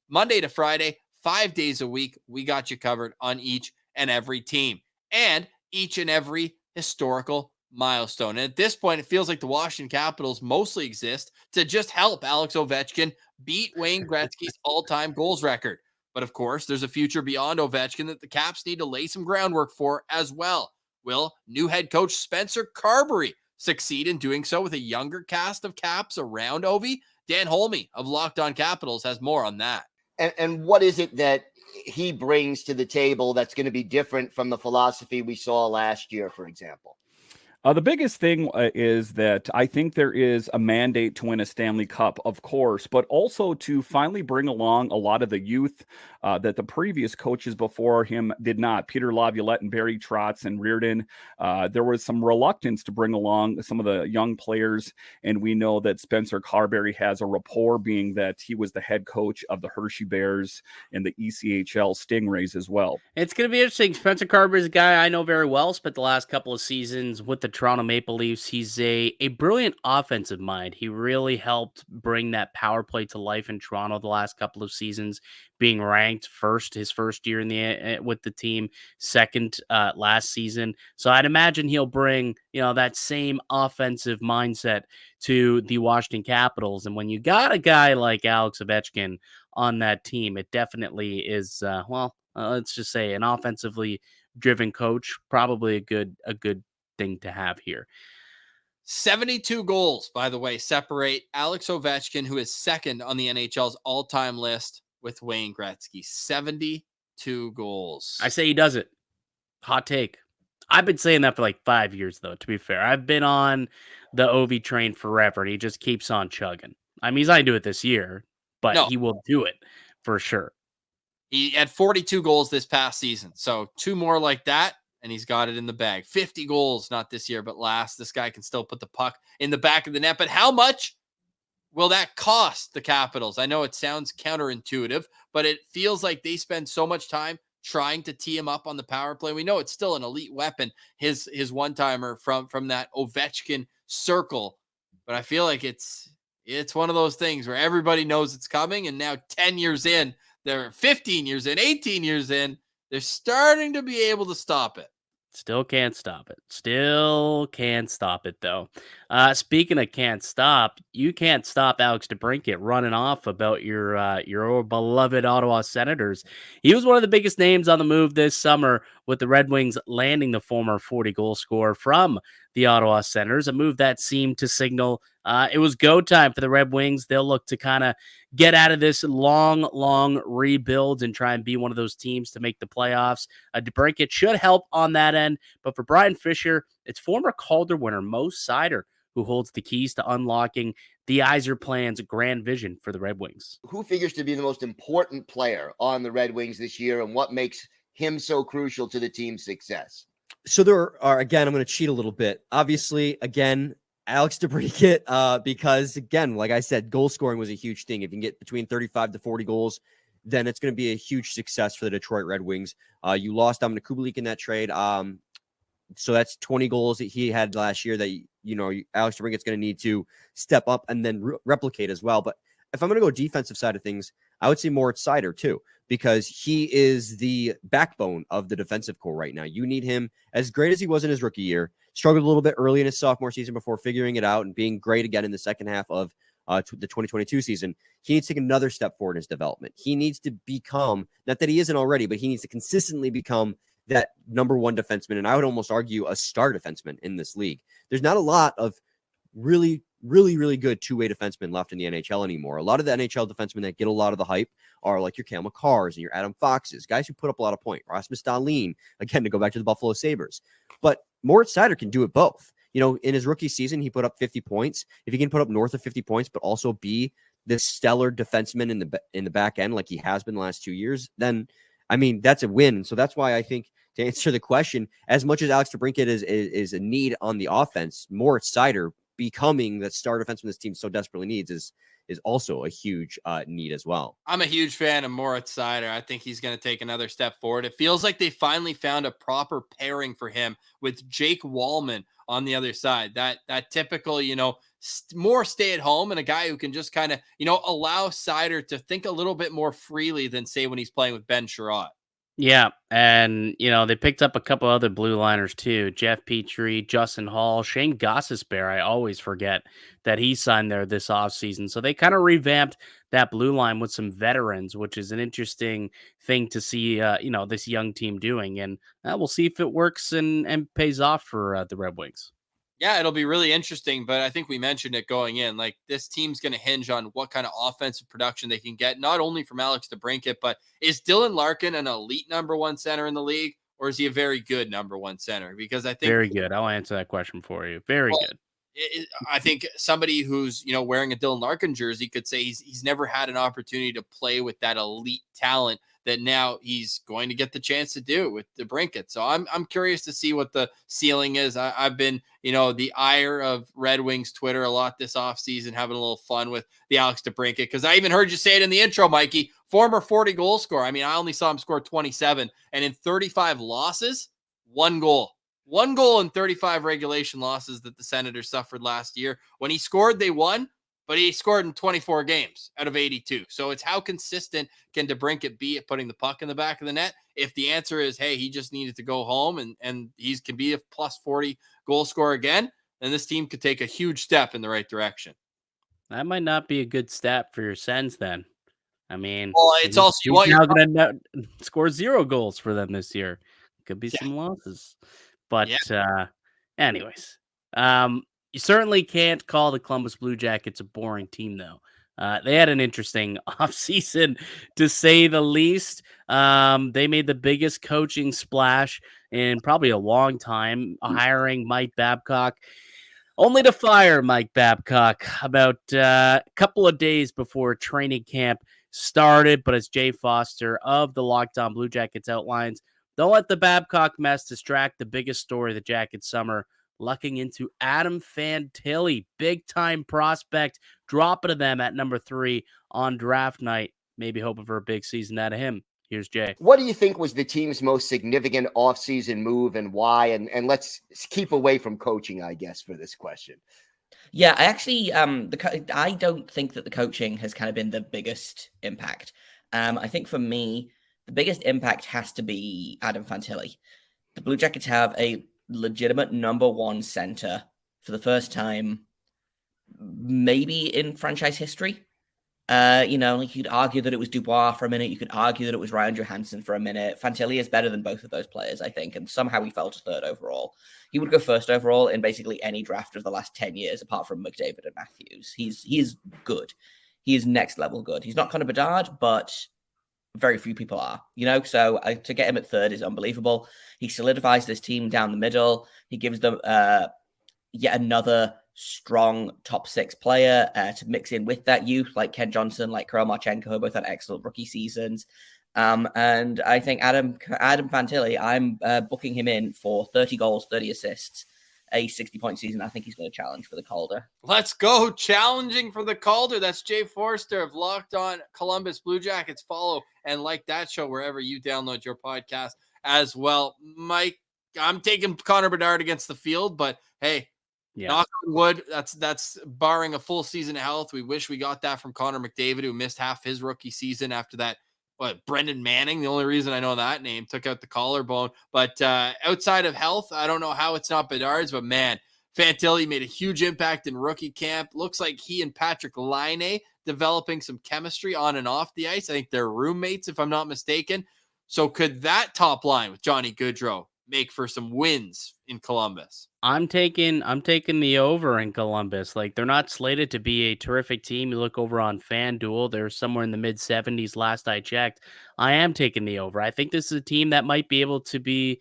Monday to Friday, 5 days a week. We got you covered on each and every team and each and every historical milestone. And at this point, it feels like the Washington Capitals mostly exist to just help Alex Ovechkin beat Wayne Gretzky's all-time goals record. But of course, there's a future beyond Ovechkin that the Caps need to lay some groundwork for as well. Will new head coach Spencer Carberry succeed in doing so with a younger cast of Caps around Ovi? Dan Holme of Locked On Capitals has more on that. And what is it that he brings to the table that's going to be different from the philosophy we saw last year, for example? The biggest thing is that I think there is a mandate to win a Stanley Cup, of course, but also to finally bring along a lot of the youth that the previous coaches before him did not. Peter Laviolette and Barry Trotz and Reardon. There was some reluctance to bring along some of the young players, and we know that Spencer Carberry has a rapport, being that he was the head coach of the Hershey Bears and the ECHL Stingrays as well. It's going to be interesting. Spencer Carberry is a guy I know very well, spent the last couple of seasons with the Toronto Maple Leafs. He's a brilliant offensive mind. He really helped bring that power play to life in Toronto the last couple of seasons, being ranked first his first year in the with the team, second last season. So I'd imagine he'll bring, that same offensive mindset to the Washington Capitals. And when you got a guy like Alex Ovechkin on that team, it definitely is let's just say an offensively driven coach, probably a good thing to have here. 72 goals, by the way, separate Alex Ovechkin, who is second on the NHL's all-time list, with Wayne Gretzky. 72 goals. I say he does it. Hot take. I've been saying that for like 5 years, though, to be fair. I've been on the Ovi train forever, and he just keeps on chugging. I mean, he's not going to do it this year, but he will do it for sure. He had 42 goals this past season, so 2 more like that, and he's got it in the bag. 50 goals, not this year, but last. This guy can still put the puck in the back of the net. But how much will that cost the Capitals? I know it sounds counterintuitive, but it feels like they spend so much time trying to tee him up on the power play. We know it's still an elite weapon, his one-timer from that Ovechkin circle. But I feel like it's one of those things where everybody knows it's coming, and now 10 years in, they're 15 years in, 18 years in, they're starting to be able to stop it. Still can't stop it. Still can't stop it, though. Speaking of can't stop, you can't stop Alex DeBrincat running off about your beloved Ottawa Senators. He was one of the biggest names on the move this summer, with the Red Wings landing the former 40-goal scorer from the Ottawa Senators, a move that seemed to signal it was go time for the Red Wings. They'll look to kind of get out of this long rebuild and try and be one of those teams to make the playoffs. DeBrincat should help on that end. But for Brian Fisher, it's former Calder winner Mo Seider who holds the keys to unlocking the Yzerplan's grand vision for the Red Wings. Who figures to be the most important player on the Red Wings this year, and what makes him so crucial to the team's success? So there are, again, I'm going to cheat a little bit. Obviously, again, Alex DeBrincat, because again, like I said, goal scoring was a huge thing. If you can get between 35 to 40 goals, then it's going to be a huge success for the Detroit Red Wings. You lost Dominic Kubalik in that trade. So that's 20 goals that he had last year that, Alex DeBrincat's going to need to step up and then replicate as well. But if I'm going to go defensive side of things, I would say Moritz Seider too, because he is the backbone of the defensive core right now. You need him, as great as he was in his rookie year, struggled a little bit early in his sophomore season before figuring it out and being great again in the second half of to the 2022 season, he needs to take another step forward in his development. He needs to become, not that he isn't already, but he needs to consistently become that number one defenseman. And I would almost argue a star defenseman in this league. There's not a lot of really good two-way defensemen left in the NHL anymore. A lot of the NHL defensemen that get a lot of the hype are like your Cale Makars and your Adam Foxes, guys who put up a lot of points. Rasmus Dahlin, again, to go back to the Buffalo Sabres. But Moritz Seider can do it both. You know, in his rookie season, he put up 50 points. If he can put up north of 50 points, but also be this stellar defenseman in the back end like he has been the last 2 years, then, I mean, that's a win. So that's why I think, to answer the question, as much as Alex DeBrincat is a need on the offense, Moritz Seider becoming the star defenseman this team so desperately needs is also a huge need as well. I'm a huge fan of Moritz Seider. I think he's going to take another step forward. It feels like they finally found a proper pairing for him with Jake Wallman on the other side. That typical, more stay at home, and a guy who can just kind of, allow Seider to think a little bit more freely than, say, when he's playing with Ben Sherratt. Yeah, and they picked up a couple other blue liners too. Jeff Petrie, Justin Hall, Shane Gostisbehere. I always forget that he signed there this offseason. So they kind of revamped that blue line with some veterans, which is an interesting thing to see this young team doing. And we'll see if it works and pays off for the Red Wings. Yeah, it'll be really interesting, but I think we mentioned it going in. Like, this team's going to hinge on what kind of offensive production they can get, not only from Alex DeBrincat, but is Dylan Larkin an elite number one center in the league, or is he a very good number one center? Because I think very good. I'll answer that question for you. Very good. I think somebody who's wearing a Dylan Larkin jersey could say he's never had an opportunity to play with that elite talent that now he's going to get the chance to do with DeBrincat. So I'm curious to see what the ceiling is. I've been, the ire of Red Wings Twitter a lot this offseason, having a little fun with the Alex DeBrincat, because I even heard you say it in the intro, Mikey, former 40 goal scorer. I mean, I only saw him score 27, and in 35 losses, 1 goal. 1 goal in 35 regulation losses that the Senators suffered last year. When he scored, they won, but he scored in 24 games out of 82. So it's how consistent can DeBrincat be at putting the puck in the back of the net? If the answer is, hey, he just needed to go home and he can be a plus 40 goal scorer again, then this team could take a huge step in the right direction. That might not be a good step for your Sens then. I mean, well, it's also he's now going to score 0 goals for them this year. Could be some losses. But anyways, you certainly can't call the Columbus Blue Jackets a boring team, though. They had an interesting offseason, to say the least. They made the biggest coaching splash in probably a long time, hiring Mike Babcock, only to fire Mike Babcock about a couple of days before training camp started. But as Jay Foster of the Locked On Blue Jackets outlines, don't let the Babcock mess distract the biggest story of the Jacket summer, lucking into Adam Fantilli, big-time prospect, dropping to them at number 3 on draft night. Maybe hoping for a big season out of him. Here's Jay. What do you think was the team's most significant offseason move, and why? And let's keep away from coaching, I guess, for this question. Yeah, I actually, I don't think that the coaching has kind of been the biggest impact. I think for me, the biggest impact has to be Adam Fantilli. The Blue Jackets have a legitimate number 1 center for the first time, maybe in franchise history. You could argue that it was Dubois for a minute. You could argue that it was Ryan Johansson for a minute. Fantilli is better than both of those players, I think, and somehow he fell to 3rd overall. He would go 1st overall in basically any draft of the last 10 years, apart from McDavid and Matthews. He's good. He is next level good. He's not Connor Bedard, but very few people are, so to get him at 3rd is unbelievable. He solidifies this team down the middle. He gives them yet another strong top 6 player to mix in with that youth, like Ken Johnson, like Kirill Marchenko, who both had excellent rookie seasons. And I think Adam Fantilli, I'm booking him in for 30 goals, 30 assists, a 60-point season. I think he's going to challenge for the Calder. Let's go. Challenging for the Calder. That's Jay Forster of Locked On Columbus Blue Jackets. Follow and like that show wherever you download your podcast as well. Mike, I'm taking Connor Bedard against the field, but hey, knock on wood, that's barring a full season of health. We wish we got that from Connor McDavid, who missed half his rookie season after that. Brendan Manning, the only reason I know that name, took out the collarbone. But outside of health, I don't know how it's not Bedard's, but man, Fantilli made a huge impact in rookie camp. Looks like he and Patrick Laine developing some chemistry on and off the ice. I think they're roommates, if I'm not mistaken. So could that top line with Johnny Gaudreau make for some wins in Columbus? I'm taking the over in Columbus. Like, they're not slated to be a terrific team. You look over on FanDuel, they're somewhere in the mid 70s last I checked. I am taking the over. I think this is a team that might be able to be,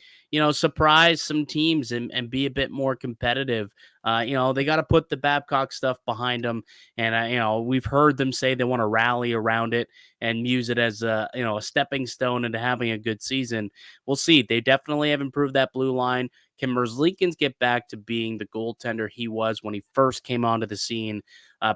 surprise some teams and be a bit more competitive. They got to put the Babcock stuff behind them. And, we've heard them say they want to rally around it and use it as a stepping stone into having a good season. We'll see. They definitely have improved that blue line. Can Merzlikins get back to being the goaltender he was when he first came onto the scene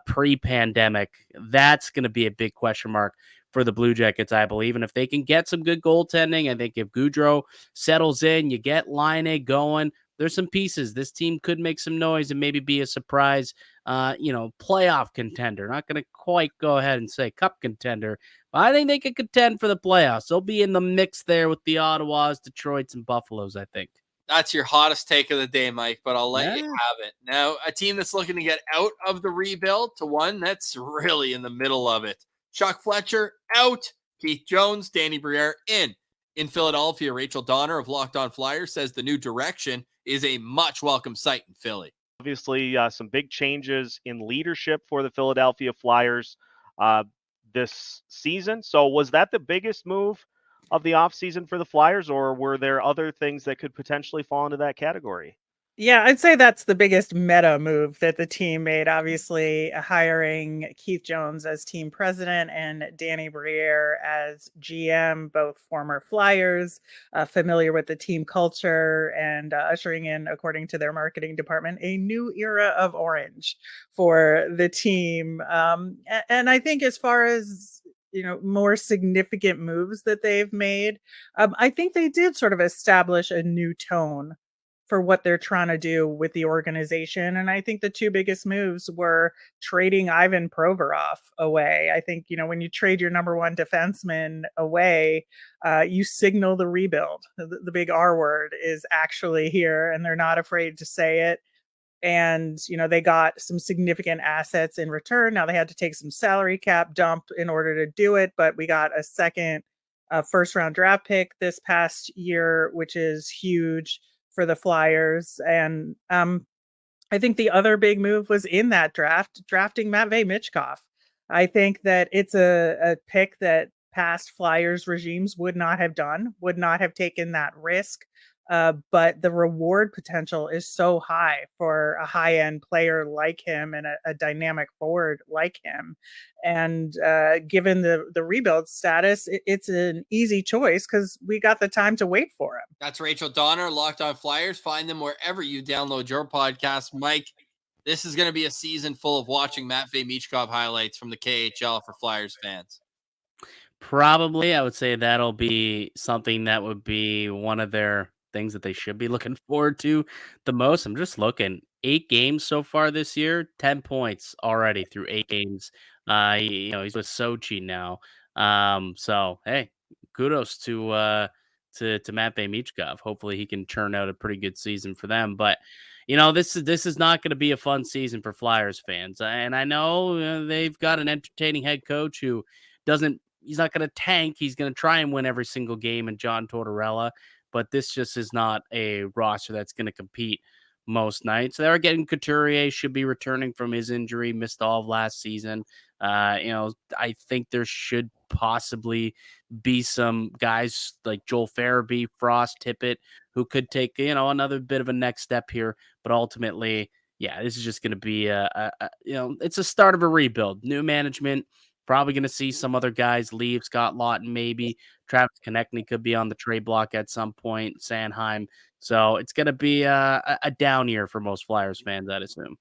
pre-pandemic? That's going to be a big question mark for the Blue Jackets, I believe. And if they can get some good goaltending, I think if Gaudreau settles in, you get Laine going, there's some pieces. This team could make some noise and maybe be a surprise, playoff contender. Not going to quite go ahead and say cup contender, but I think they could contend for the playoffs. They'll be in the mix there with the Ottawas, Detroits, and Buffaloes, I think. That's your hottest take of the day, Mike, but I'll let you have it. Now, a team that's looking to get out of the rebuild to one that's really in the middle of it. Chuck Fletcher out. Keith Jones, Danny Briere in. In Philadelphia, Rachel Donner of Locked On Flyers says the new direction is a much welcome sight in Philly. Obviously, some big changes in leadership for the Philadelphia Flyers this season. So was that the biggest move of the offseason for the Flyers, or were there other things that could potentially fall into that category? Yeah, I'd say that's the biggest meta move that the team made. Obviously, hiring Keith Jones as team president and Danny Briere as GM, both former Flyers, familiar with the team culture, and ushering in, according to their marketing department, a new era of orange for the team. And I think as far as more significant moves that they've made, I think they did sort of establish a new tone for what they're trying to do with the organization. And I think the two biggest moves were trading Ivan Provorov away. I think, when you trade your number one defenseman away, you signal the rebuild. The big R word is actually here, and they're not afraid to say it. And, they got some significant assets in return. Now they had to take some salary cap dump in order to do it, but we got a second first round draft pick this past year, which is huge for the Flyers. And I think the other big move was in that draft, drafting Matvei Michkov. I think that it's a pick that past Flyers regimes would not have done, would not have taken that risk. But the reward potential is so high for a high-end player like him and a dynamic forward like him. And given the rebuild status, it's an easy choice because we got the time to wait for him. That's Rachel Donner, Locked On Flyers. Find them wherever you download your podcast. Mike, this is going to be a season full of watching Matvei Michkov highlights from the KHL for Flyers fans. Probably, I would say that'll be something that would be one of their things that they should be looking forward to the most. I'm just looking, 8 games so far this year, 10 points already through 8 games. He's with Sochi now. So hey, kudos to Matvei Michkov. Hopefully he can turn out a pretty good season for them. But this is not going to be a fun season for Flyers fans. And I know they've got an entertaining head coach who he's not going to tank. He's going to try and win every single game in John Tortorella. But this just is not a roster that's going to compete most nights. They're getting Couturier, should be returning from his injury, missed all of last season. I think there should possibly be some guys like Joel Farabee, Frost, Tippett, who could take, another bit of a next step here. But ultimately, yeah, this is just going to be it's a start of a rebuild. New management. Probably going to see some other guys leave. Scott Lawton, maybe. Travis Konechny could be on the trade block at some point. Sanheim. So it's going to be a down year for most Flyers fans, I'd assume.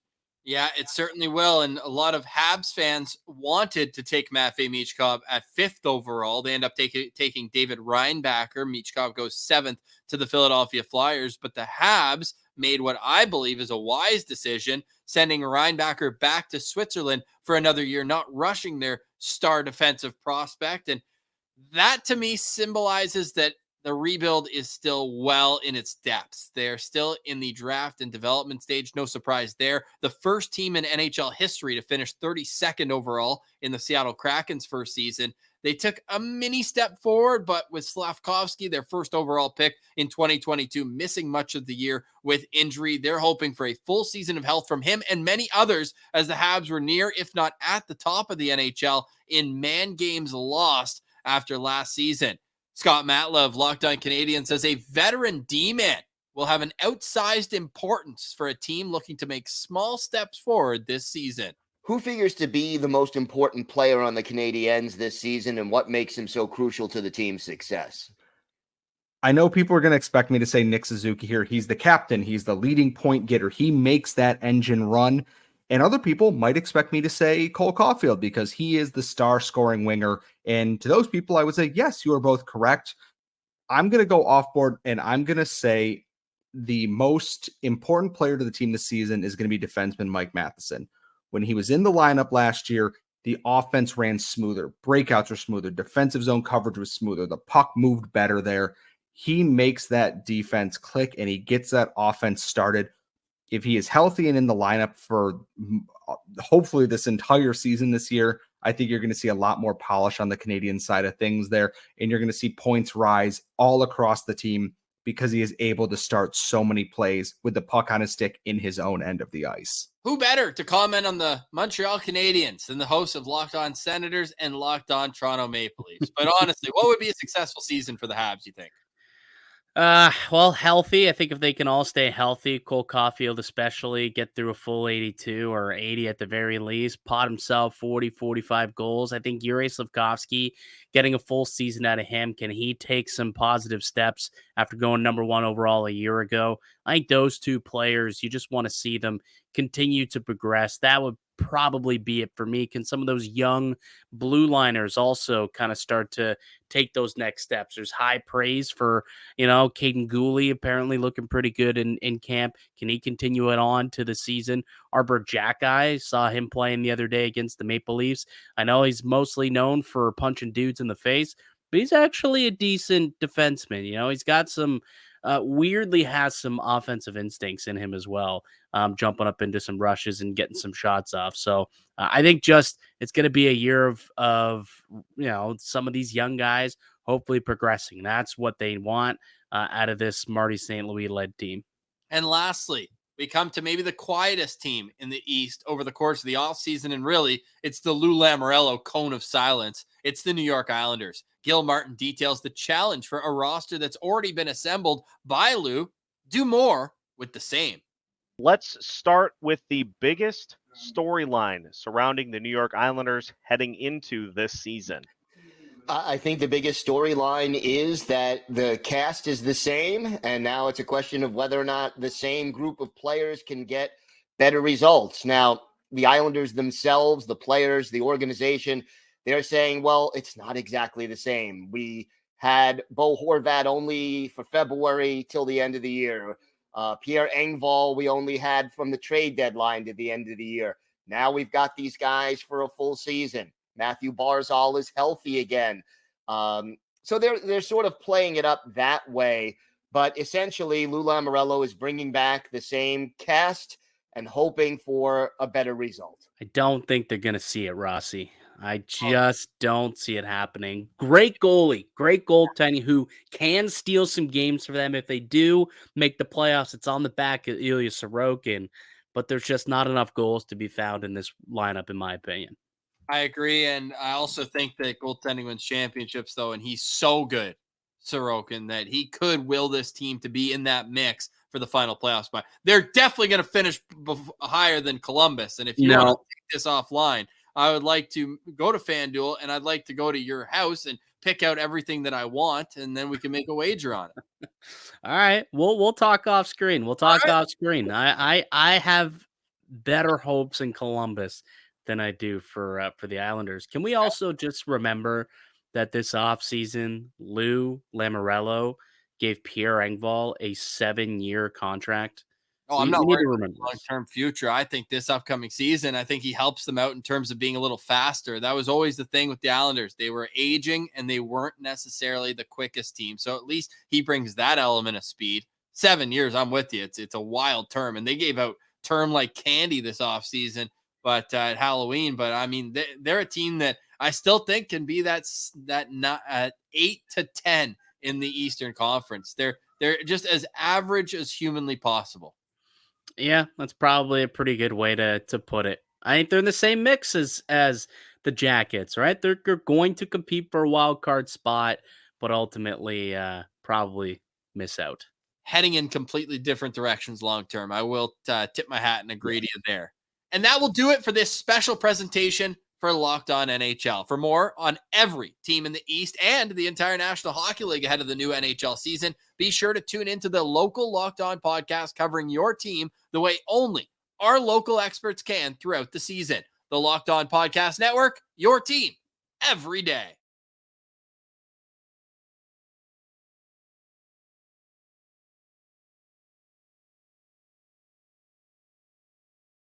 Yeah, it certainly will. And a lot of Habs fans wanted to take Matvei Michkov at 5th overall. They end up taking David Reinbacher. Michkov goes 7th to the Philadelphia Flyers. But the Habs made what I believe is a wise decision, sending Reinbacher back to Switzerland for another year, not rushing their star defensive prospect. And that to me symbolizes that the rebuild is still well in its depths. They're still in the draft and development stage. No surprise there. The first team in NHL history to finish 32nd overall in the Seattle Kraken's first season. They took a mini step forward, but with Slavkovsky, their first overall pick in 2022, missing much of the year with injury, they're hoping for a full season of health from him and many others, as the Habs were near, if not at the top of the NHL in man games lost after last season. Scott Matla of Locked On Canadiens says a veteran D-man will have an outsized importance for a team looking to make small steps forward this season. Who figures to be the most important player on the Canadiens this season, and what makes him so crucial to the team's success? I know people are going to expect me to say Nick Suzuki here. He's the captain. He's the leading point getter. He makes that engine run. And other people might expect me to say Cole Caulfield because he is the star scoring winger. And to those people, I would say, yes, you are both correct. I'm going to go off board and I'm going to say the most important player to the team this season is going to be defenseman Mike Matheson. When he was in the lineup last year, the offense ran smoother. Breakouts were smoother. Defensive zone coverage was smoother. The puck moved better there. He makes that defense click and he gets that offense started. If he is healthy and in the lineup for hopefully this entire season this year, I think you're going to see a lot more polish on the Canadian side of things there. And you're going to see points rise all across the team because he is able to start so many plays with the puck on his stick in his own end of the ice. Who better to comment on the Montreal Canadiens than the hosts of Locked On Senators and Locked On Toronto Maple Leafs? But honestly, what would be a successful season for the Habs, you think? Well, healthy. I think if they can all stay healthy, Cole Caulfield especially, get through a full 82 or 80 at the very least, pot himself 40, 45 goals. I think Yuri Slavkovsky, getting a full season out of him, can he take some positive steps after going number one overall a year ago? I think those two players, you just want to see them continue to progress. That would probably be it for me. Can some of those young blue liners also kind of start to take those next steps? There's high praise for, Caden Gooley apparently looking pretty good in camp. Can he continue it on to the season? Arbor Jackeye, saw him playing the other day against the Maple Leafs. I know he's mostly known for punching dudes in the face, but he's actually a decent defenseman. He's got some weirdly has some offensive instincts in him as well, jumping up into some rushes and getting some shots off. So I think it's going to be a year of some of these young guys hopefully progressing. That's what they want out of this Marty St. Louis led team. And lastly, we come to maybe the quietest team in the East over the course of the offseason, and really, it's the Lou Lamoriello cone of silence. It's the New York Islanders. Gil Martin details the challenge for a roster that's already been assembled by Lou. Do more with the same. Let's start with the biggest storyline surrounding the New York Islanders heading into this season. I think the biggest storyline is that the cast is the same, and now it's a question of whether or not the same group of players can get better results. Now, the Islanders themselves, the players, the organization, they're saying, well, it's not exactly the same. We had Bo Horvat only for February till the end of the year. Pierre Engvall, we only had from the trade deadline to the end of the year. Now we've got these guys for a full season. Matthew Barzal is healthy again. So they're sort of playing it up that way. But essentially, Lou Lamoriello is bringing back the same cast and hoping for a better result. I don't think they're going to see it, Rossi. I just don't see it happening. Great goalie, great goaltending who can steal some games for them. If they do make the playoffs, it's on the back of Ilya Sorokin, but there's just not enough goals to be found in this lineup, in my opinion. I agree, and I also think that goaltending wins championships, though, and he's so good, Sorokin, that he could will this team to be in that mix for the final playoff spot. They're definitely going to finish higher than Columbus, and if you want to take this offline, I would like to go to FanDuel, and I'd like to go to your house and pick out everything that I want, and then we can make a wager on it. All right, we'll talk off screen. We'll talk off screen. I have better hopes in Columbus than I do for the Islanders. Can we also just remember that this offseason, Lou Lamoriello gave Pierre Engvall a 7-year contract? Oh, I'm We not need worried to about remember the this. long-term future. I think this upcoming season, I think he helps them out in terms of being a little faster. That was always the thing with the Islanders. They were aging and they weren't necessarily the quickest team. So at least he brings that element of speed. 7 years, I'm with you. It's a wild term. And they gave out term like candy this offseason, but at Halloween. But I mean, they're a team that I still think can be that not at 8 to 10 in the Eastern Conference. They're just as average as humanly possible. Yeah, that's probably a pretty good way to put it. I think they're in the same mix as the Jackets, right? They're going to compete for a wild card spot, but ultimately probably miss out. Heading in completely different directions long term. I will tip my hat and agree to you there. And that will do it for this special presentation for Locked On NHL. For more on every team in the East and the entire National Hockey League ahead of the new NHL season, be sure to tune into the local Locked On podcast covering your team the way only our local experts can throughout the season. The Locked On Podcast Network, your team every day.